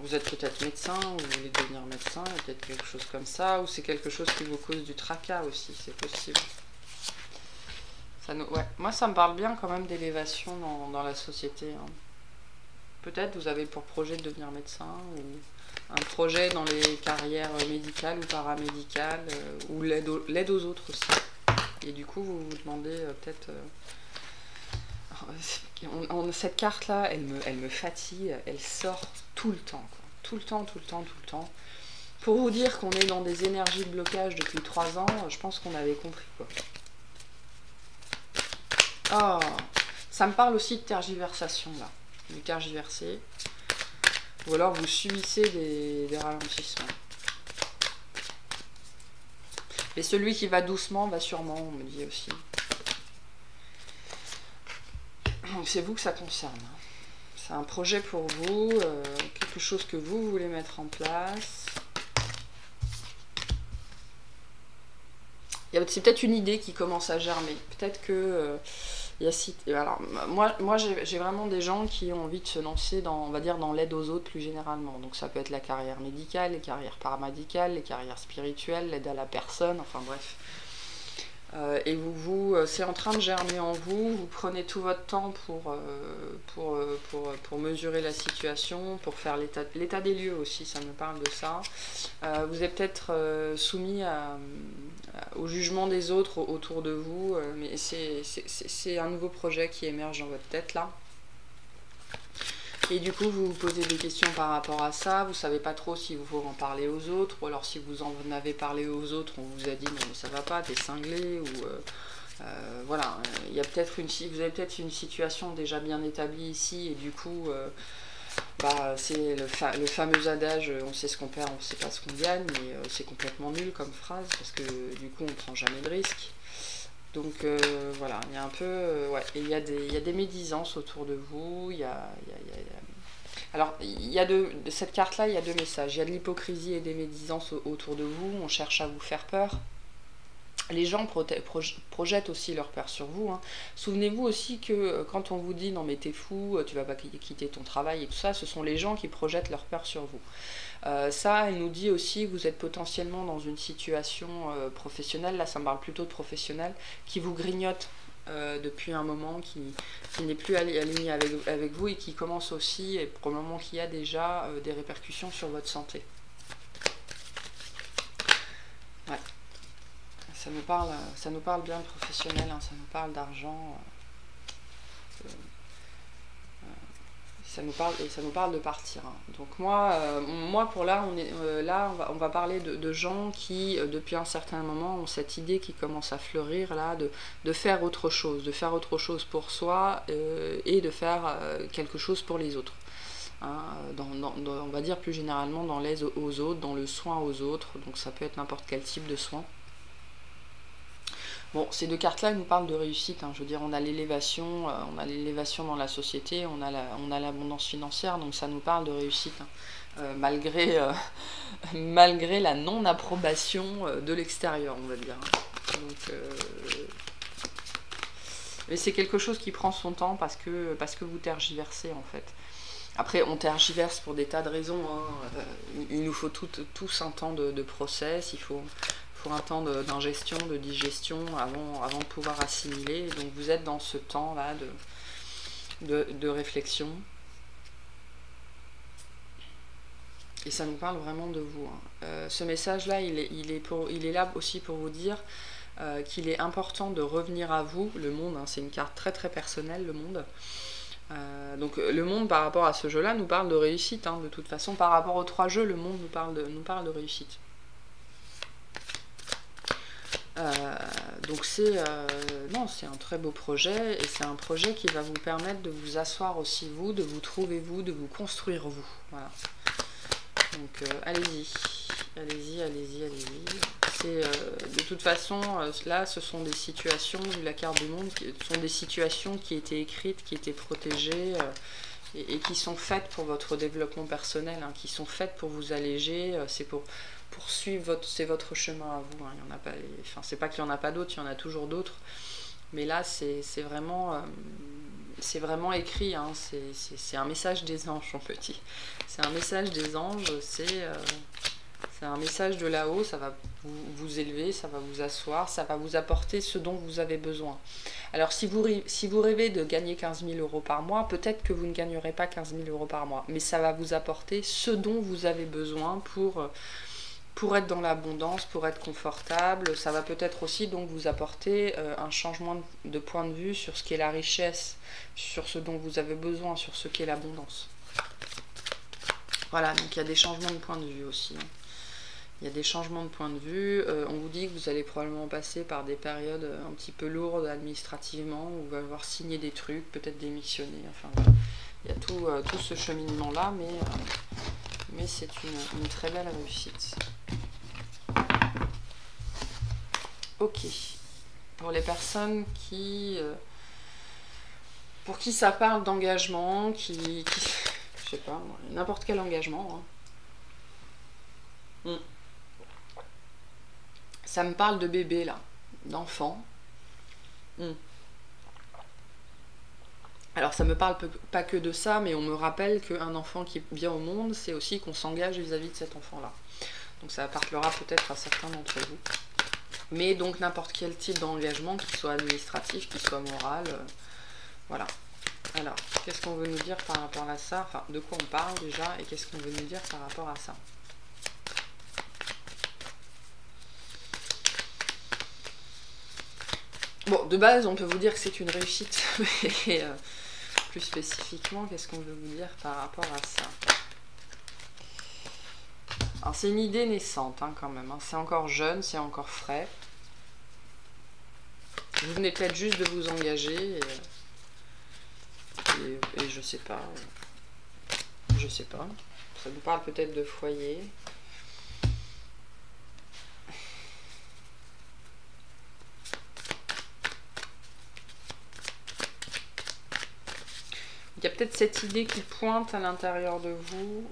vous êtes peut-être médecin, ou vous voulez devenir médecin, il y a peut-être quelque chose comme ça, ou c'est quelque chose qui vous cause du tracas aussi, c'est possible. Ouais. Moi, ça me parle bien quand même d'élévation dans la société. Hein. Peut-être vous avez pour projet de devenir médecin, ou un projet dans les carrières médicales ou paramédicales, ou l'aide aux autres aussi. Et du coup, vous vous demandez peut-être... cette carte-là, elle me fatigue, elle sort tout le temps, quoi. Tout le temps, tout le temps, tout le temps. Pour vous dire qu'on est dans des énergies de blocage depuis 3 ans, je pense qu'on avait compris, quoi. Oh, ça me parle aussi de tergiversation, là. Du tergiversé. Ou alors vous subissez des ralentissements. Et celui qui va doucement va sûrement, on me dit aussi. C'est vous que ça concerne. C'est un projet pour vous, quelque chose que vous voulez mettre en place. C'est peut-être une idée qui commence à germer. Peut-être que... alors, moi j'ai vraiment des gens qui ont envie de se lancer dans, on va dire, dans l'aide aux autres plus généralement. Donc ça peut être la carrière médicale, les carrières paramédicales, les carrières spirituelles, l'aide à la personne, enfin bref. Et c'est en train de germer en vous, vous prenez tout votre temps pour mesurer la situation, pour faire l'état des lieux aussi, ça me parle de ça. Vous êtes peut-être soumis au jugement des autres autour de vous, mais c'est un nouveau projet qui émerge dans votre tête là. Et du coup, vous vous posez des questions par rapport à ça, vous savez pas trop si vous faut en parler aux autres, ou alors si vous en avez parlé aux autres, on vous a dit non mais ça va pas, t'es cinglé, ou voilà, vous avez peut-être une situation déjà bien établie ici, et du coup, c'est le fameux adage, on sait ce qu'on perd, on sait pas ce qu'on gagne, mais c'est complètement nul comme phrase, parce que du coup on prend jamais de risque. Donc voilà, il y a un peu... ouais, et il y a des médisances autour de vous, Alors, cette carte-là, il y a 2 messages. Il y a de l'hypocrisie et des médisances autour de vous, on cherche à vous faire peur. Les gens projettent aussi leur peur sur vous. Hein. Souvenez-vous aussi que quand on vous dit « non mais t'es fou, tu vas pas quitter ton travail » et tout ça, ce sont les gens qui projettent leur peur sur vous. Ça, elle nous dit aussi que vous êtes potentiellement dans une situation professionnelle, là ça me parle plutôt de professionnel, qui vous grignote depuis un moment, qui n'est plus aligné avec vous et qui commence aussi, et probablement qu'il y a déjà des répercussions sur votre santé. Ouais. Ça nous parle bien de professionnel, hein, ça nous parle d'argent. Ça nous parle de partir. Hein. Donc moi pour là, on va parler de gens qui, depuis un certain moment, ont cette idée qui commence à fleurir là, de faire autre chose pour soi et de faire quelque chose pour les autres. Hein, on va dire plus généralement dans l'aide aux autres, dans le soin aux autres, donc ça peut être n'importe quel type de soin. Bon, ces 2 cartes-là, elles nous parlent de réussite. Hein. Je veux dire, on a l'élévation dans la société, on a l'abondance financière, donc ça nous parle de réussite. Hein. Malgré la non-approbation de l'extérieur, on va dire. Hein. Donc, mais c'est quelque chose qui prend son temps parce que vous tergiversez, en fait. Après, on tergiverse pour des tas de raisons. Hein. Il nous faut tous un temps de process, il faut un temps d'ingestion, de digestion avant de pouvoir assimiler. Donc vous êtes dans ce temps-là de réflexion. Et ça nous parle vraiment de vous. Hein. Ce message-là, il est là aussi pour vous dire qu'il est important de revenir à vous, le monde. Hein, c'est une carte très très personnelle, le monde. Donc le monde par rapport à ce jeu-là nous parle de réussite. Hein, de toute façon, par rapport aux 3 jeux, le monde nous parle de réussite. Donc c'est un très beau projet, et c'est un projet qui va vous permettre de vous asseoir aussi vous, de vous trouver vous, de vous construire vous. Voilà. Donc allez-y. C'est de toute façon là ce sont des situations, vu la carte du monde, ce sont des situations qui étaient écrites, qui étaient protégées et qui sont faites pour votre développement personnel, hein, qui sont faites pour vous alléger, c'est pour suivre votre chemin à vous. Hein. Il y en a pas, enfin, c'est pas qu'il n'y en a pas d'autres, il y en a toujours d'autres. Mais là, c'est vraiment c'est vraiment écrit, hein, c'est un message des anges, mon petit. C'est un message des anges, c'est un message de là-haut, ça va vous élever, ça va vous asseoir, ça va vous apporter ce dont vous avez besoin. Alors si vous rêvez de gagner 15 000 euros par mois, peut-être que vous ne gagnerez pas 15 000 euros par mois, mais ça va vous apporter ce dont vous avez besoin pour être dans l'abondance, pour être confortable. Ça va peut-être aussi donc vous apporter un changement de point de vue sur ce qu'est la richesse, sur ce dont vous avez besoin, sur ce qu'est l'abondance. Voilà, donc il y a des changements de point de vue aussi, hein. Il y a des changements de point de vue. On vous dit que vous allez probablement passer par des périodes un petit peu lourdes administrativement, où vous allez devoir signer des trucs, peut-être démissionner. Enfin, voilà. Il y a tout ce cheminement-là, mais c'est une très belle réussite. Ok. Pour les personnes pour qui ça parle d'engagement, je sais pas, n'importe quel engagement, hein. Ça me parle de bébé là, d'enfant. Alors ça me parle pas que de ça, mais on me rappelle qu'un enfant qui vient au monde, c'est aussi qu'on s'engage vis-à-vis de cet enfant-là. Donc ça parlera peut-être à certains d'entre vous. Mais donc n'importe quel type d'engagement, qu'il soit administratif, qu'il soit moral, voilà. Alors, qu'est-ce qu'on veut nous dire par rapport à ça? Enfin, de quoi on parle déjà, et qu'est-ce qu'on veut nous dire par rapport à ça? Bon, de base, on peut vous dire que c'est une réussite, mais plus spécifiquement, qu'est-ce qu'on veut vous dire par rapport à ça? Alors, c'est une idée naissante, hein, quand même, hein. C'est encore jeune, c'est encore frais. Vous venez peut-être juste de vous engager, et je sais pas. Je sais pas. Ça vous parle peut-être de foyer. Il y a peut-être cette idée qui pointe à l'intérieur de vous.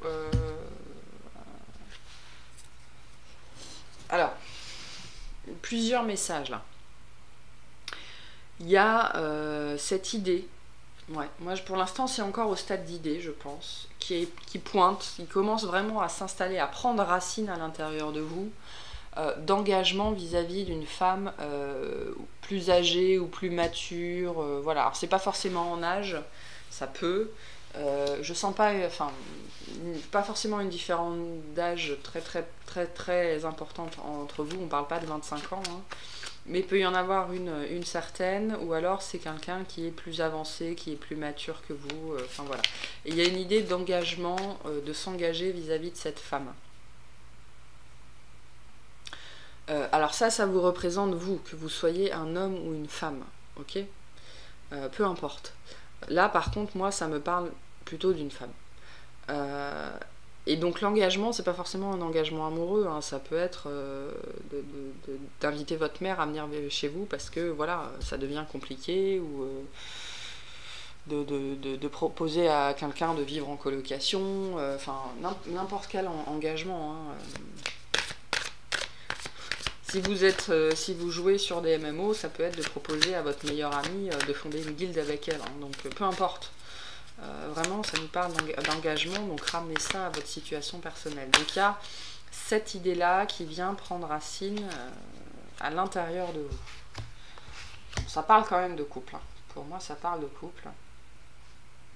Alors, plusieurs messages là. Il y a cette idée. Ouais, moi pour l'instant c'est encore au stade d'idée, je pense, qui pointe, qui commence vraiment à s'installer, à prendre racine à l'intérieur de vous, d'engagement vis-à-vis d'une femme plus âgée ou plus mature. Voilà, alors c'est pas forcément en âge. Ça peut. Je sens pas, enfin, pas forcément une différence d'âge très importante entre vous. On parle pas de 25 ans, hein. Mais il peut y en avoir une certaine, ou alors c'est quelqu'un qui est plus avancé, qui est plus mature que vous. Enfin voilà. Et il y a une idée d'engagement, de s'engager vis-à-vis de cette femme. Alors ça vous représente vous, que vous soyez un homme ou une femme, ok? Peu importe. Là, par contre, moi, ça me parle plutôt d'une femme. Et donc, l'engagement, c'est pas forcément un engagement amoureux, hein. Ça peut être d'inviter votre mère à venir chez vous parce que, voilà, ça devient compliqué, ou de proposer à quelqu'un de vivre en colocation, enfin, n'importe quel engagement, hein. Si vous jouez sur des MMO, ça peut être de proposer à votre meilleure amie de fonder une guilde avec elle, hein. Donc peu importe. Vraiment, ça nous parle d'engagement, donc ramenez ça à votre situation personnelle. Donc il y a cette idée-là qui vient prendre racine à l'intérieur de vous. Ça parle quand même de couple, hein. Pour moi, ça parle de couple.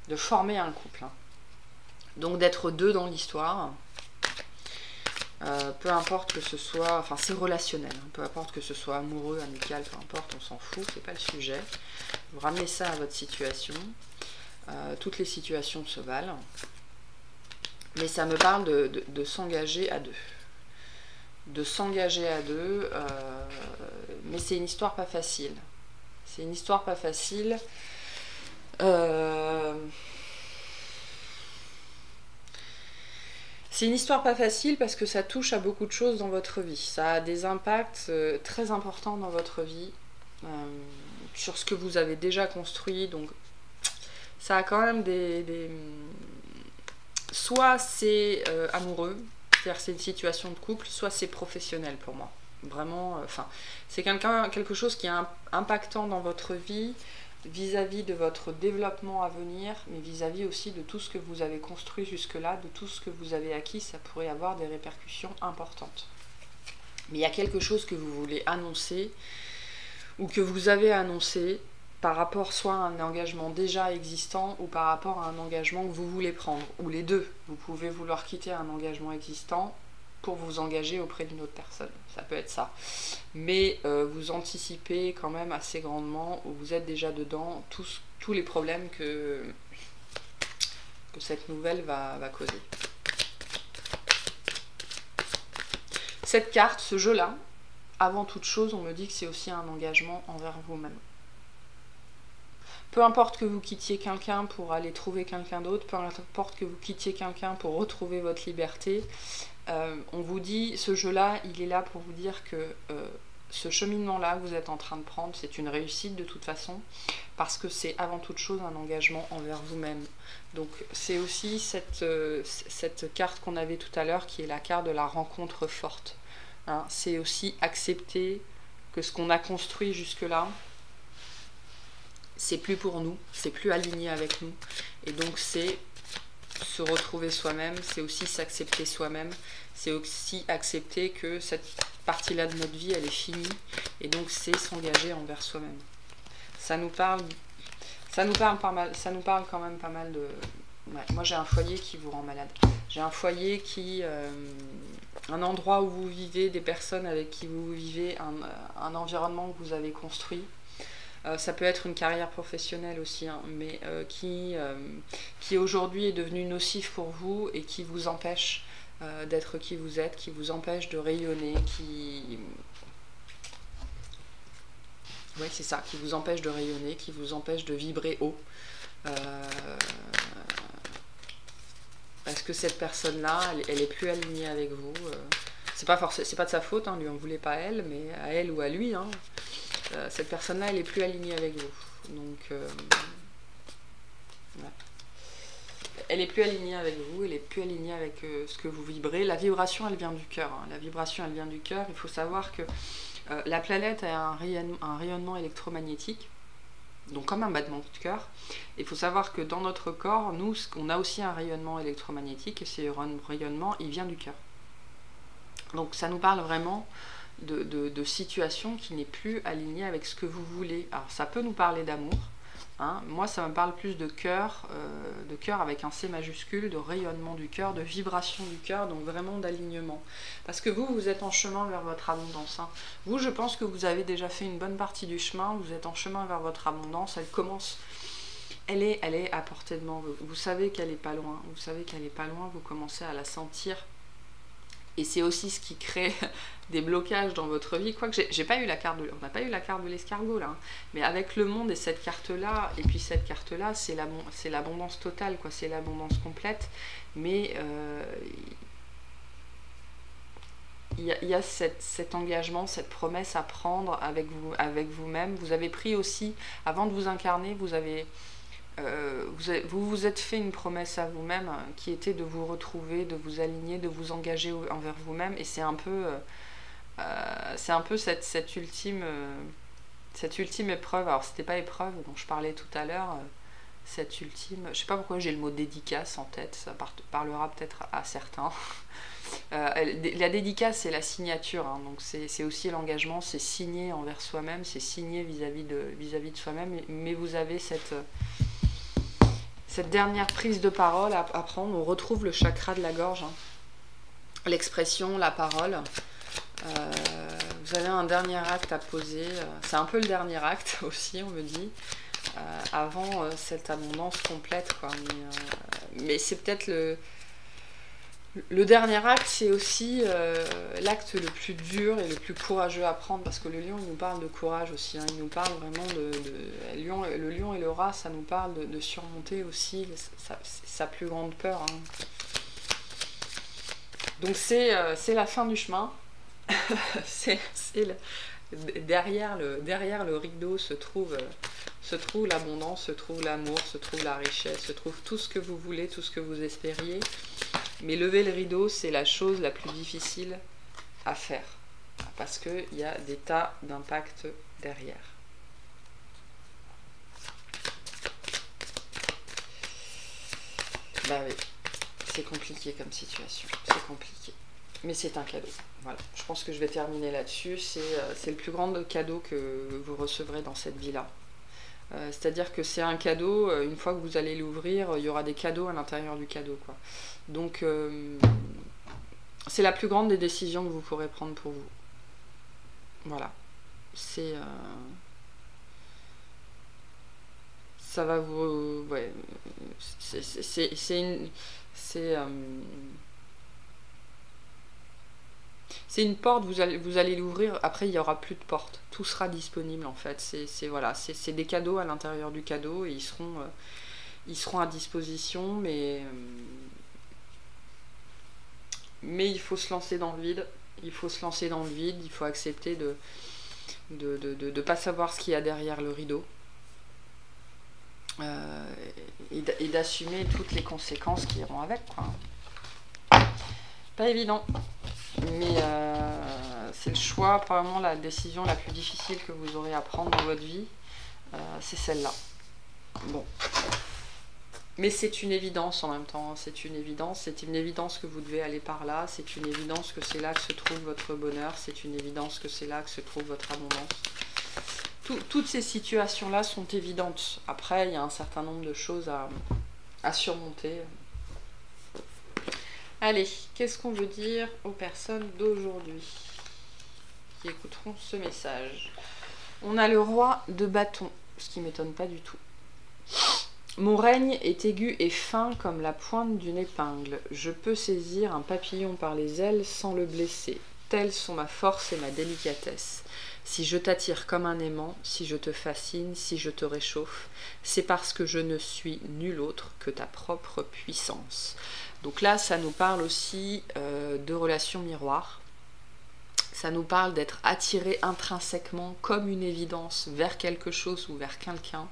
De former un couple, hein. Donc d'être deux dans l'histoire. Peu importe que ce soit, enfin c'est relationnel, hein, peu importe que ce soit amoureux, amical, peu importe, on s'en fout, c'est pas le sujet. Vous ramenez ça à votre situation. Toutes les situations se valent. Mais ça me parle de s'engager à deux. De s'engager à deux, mais c'est une histoire pas facile. C'est une histoire pas facile. C'est une histoire pas facile parce que ça touche à beaucoup de choses dans votre vie. Ça a des impacts très importants dans votre vie, sur ce que vous avez déjà construit. Donc ça a quand même soit c'est amoureux, c'est-à-dire c'est une situation de couple, soit c'est professionnel pour moi. Vraiment, enfin, c'est quelque chose qui est impactant dans votre vie, vis-à-vis de votre développement à venir, mais vis-à-vis aussi de tout ce que vous avez construit jusque-là, de tout ce que vous avez acquis, ça pourrait avoir des répercussions importantes. Mais il y a quelque chose que vous voulez annoncer, ou que vous avez annoncé, par rapport soit à un engagement déjà existant, ou par rapport à un engagement que vous voulez prendre, ou les deux. Vous pouvez vouloir quitter un engagement existant pour vous engager auprès d'une autre personne, ça peut être ça. Mais vous anticipez quand même assez grandement, ou vous êtes déjà dedans, tous les problèmes que cette nouvelle va causer. Cette carte, ce jeu-là, avant toute chose, on me dit que c'est aussi un engagement envers vous-même. Peu importe que vous quittiez quelqu'un pour aller trouver quelqu'un d'autre, peu importe que vous quittiez quelqu'un pour retrouver votre liberté, on vous dit, ce jeu-là, il est là pour vous dire que ce cheminement-là que vous êtes en train de prendre, c'est une réussite de toute façon, parce que c'est avant toute chose un engagement envers vous-même. Donc c'est aussi cette carte qu'on avait tout à l'heure, qui est la carte de la rencontre forte. Hein, c'est aussi accepter que ce qu'on a construit jusque-là, c'est plus pour nous, c'est plus aligné avec nous. Et donc c'est se retrouver soi-même, c'est aussi s'accepter soi-même, c'est aussi accepter que cette partie-là de notre vie, elle est finie. Et donc c'est s'engager envers soi-même. Ça nous parle quand même pas mal de... Ouais, moi j'ai un foyer qui vous rend malade. J'ai un foyer qui... un endroit où vous vivez, des personnes avec qui vous vivez, un environnement que vous avez construit. Ça peut être une carrière professionnelle aussi, hein, mais qui aujourd'hui est devenue nocif pour vous et qui vous empêche d'être qui vous êtes, qui vous empêche de rayonner, oui, c'est ça, qui vous empêche de rayonner, qui vous empêche de vibrer haut. Parce que cette personne-là, elle est plus alignée avec vous. C'est pas de sa faute, hein, lui en voulait pas elle, mais à elle ou à lui, hein. Cette personne-là, elle est plus alignée avec vous. Donc, ouais. Elle est plus alignée avec vous, elle est plus alignée avec ce que vous vibrez. La vibration, elle vient du cœur. Hein. La vibration, elle vient du cœur. Il faut savoir que la planète a un rayonnement électromagnétique, donc comme un battement de cœur. Il faut savoir que dans notre corps, nous, on a aussi un rayonnement électromagnétique, et ce rayonnement, il vient du cœur. Donc ça nous parle vraiment de situation qui n'est plus alignée avec ce que vous voulez. Alors ça peut nous parler d'amour, hein. Moi ça me parle plus de cœur avec un C majuscule, de rayonnement du cœur, de vibration du cœur, donc vraiment d'alignement. Parce que vous êtes en chemin vers votre abondance, hein. Vous, je pense que vous avez déjà fait une bonne partie du chemin, vous êtes en chemin vers votre abondance, elle commence, elle est à portée de main. Vous savez qu'elle n'est pas loin, vous commencez à la sentir. Et c'est aussi ce qui crée des blocages dans votre vie. Quoique j'ai pas eu la carte on n'a pas eu la carte de l'escargot là, hein. Mais avec le monde et cette carte-là, et puis cette carte-là, c'est l'abondance totale, quoi. C'est l'abondance complète. Mais il y a cet engagement, cette promesse à prendre avec vous-même. Vous avez pris aussi, avant de vous incarner, vous vous êtes fait une promesse à vous-même qui était de vous retrouver, de vous aligner, de vous engager envers vous-même. Et c'est un peu cette ultime épreuve. Alors c'était pas épreuve dont je parlais tout à l'heure, cette ultime, je sais pas pourquoi j'ai le mot dédicace en tête, ça parlera peut-être à certains. La dédicace, c'est la signature, hein, donc c'est aussi l'engagement, c'est signer envers soi-même, c'est signer vis-à-vis de soi-même. Mais vous avez cette dernière prise de parole à prendre. On retrouve le chakra de la gorge, hein. L'expression, la parole. Vous avez un dernier acte à poser. C'est un peu le dernier acte aussi, on me dit, avant cette abondance complète, quoi. Mais c'est peut-être le dernier acte, c'est aussi l'acte le plus dur et le plus courageux à prendre, parce que le lion, il nous parle de courage aussi, hein. Il nous parle vraiment le lion et le rat, ça nous parle de surmonter aussi sa plus grande peur, hein. Donc c'est la fin du chemin. Derrière le rideau se trouve l'abondance, se trouve l'amour, se trouve la richesse, se trouve tout ce que vous voulez, tout ce que vous espériez. Mais lever le rideau, c'est la chose la plus difficile à faire, parce qu'il y a des tas d'impacts derrière. Bah oui, c'est compliqué comme situation, c'est compliqué. Mais c'est un cadeau. Voilà, je pense que je vais terminer là-dessus. C'est le plus grand cadeau que vous recevrez dans cette vie-là. C'est-à-dire que c'est un cadeau, une fois que vous allez l'ouvrir, il y aura des cadeaux à l'intérieur du cadeau, quoi. Donc, c'est la plus grande des décisions que vous pourrez prendre pour vous. Voilà. C'est... ça va vous... Ouais. C'est une... C'est une porte, vous allez l'ouvrir, après il n'y aura plus de porte. Tout sera disponible en fait. Voilà, c'est des cadeaux à l'intérieur du cadeau et ils seront à disposition, mais il faut se lancer dans le vide. Il faut se lancer dans le vide, il faut accepter de pas savoir ce qu'il y a derrière le rideau. Et d'assumer toutes les conséquences qui iront avec, quoi. Pas évident. Mais c'est le choix, probablement la décision la plus difficile que vous aurez à prendre dans votre vie. C'est celle-là. Bon. Mais c'est une évidence en même temps. C'est une évidence que vous devez aller par là. C'est une évidence que c'est là que se trouve votre bonheur. C'est une évidence que c'est là que se trouve votre abondance. Toutes ces situations-là sont évidentes. Après, il y a un certain nombre de choses à surmonter. Allez, qu'est-ce qu'on veut dire aux personnes d'aujourd'hui qui écouteront ce message? On a le roi de bâton, ce qui ne m'étonne pas du tout. Mon règne est aigu et fin comme la pointe d'une épingle. Je peux saisir un papillon par les ailes sans le blesser. Telles sont ma force et ma délicatesse. Si je t'attire comme un aimant, si je te fascine, si je te réchauffe, c'est parce que je ne suis nul autre que ta propre puissance. Donc là, ça nous parle aussi de relations miroirs. Ça nous parle d'être attiré intrinsèquement comme une évidence vers quelque chose ou vers quelqu'un.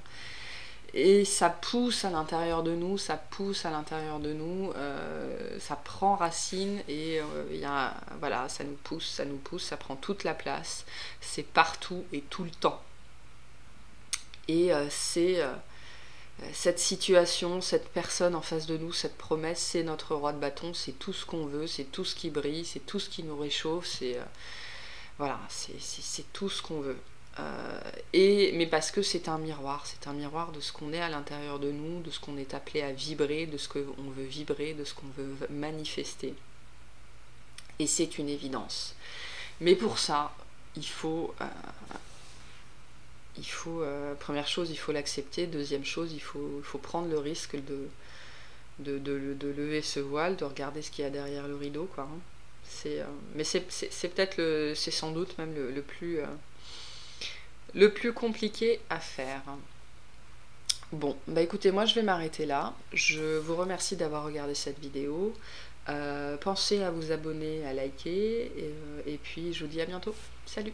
Et ça pousse à l'intérieur de nous, ça prend racine et voilà, ça nous pousse, ça prend toute la place. C'est partout et tout le temps. Et cette situation, cette personne en face de nous, cette promesse, c'est notre roi de bâton, c'est tout ce qu'on veut, c'est tout ce qui brille, c'est tout ce qui nous réchauffe, voilà, c'est tout ce qu'on veut. Mais parce que c'est un miroir de ce qu'on est à l'intérieur de nous, de ce qu'on est appelé à vibrer, de ce qu'on veut vibrer, de ce qu'on veut manifester. Et c'est une évidence. Mais pour ça, première chose, il faut l'accepter. Deuxième chose, il faut prendre le risque de lever ce voile, de regarder ce qu'il y a derrière le rideau, quoi. Mais c'est peut-être c'est sans doute même le plus compliqué à faire. Bon, bah écoutez, moi je vais m'arrêter là. Je vous remercie d'avoir regardé cette vidéo. Pensez à vous abonner, à liker, et puis je vous dis à bientôt. Salut!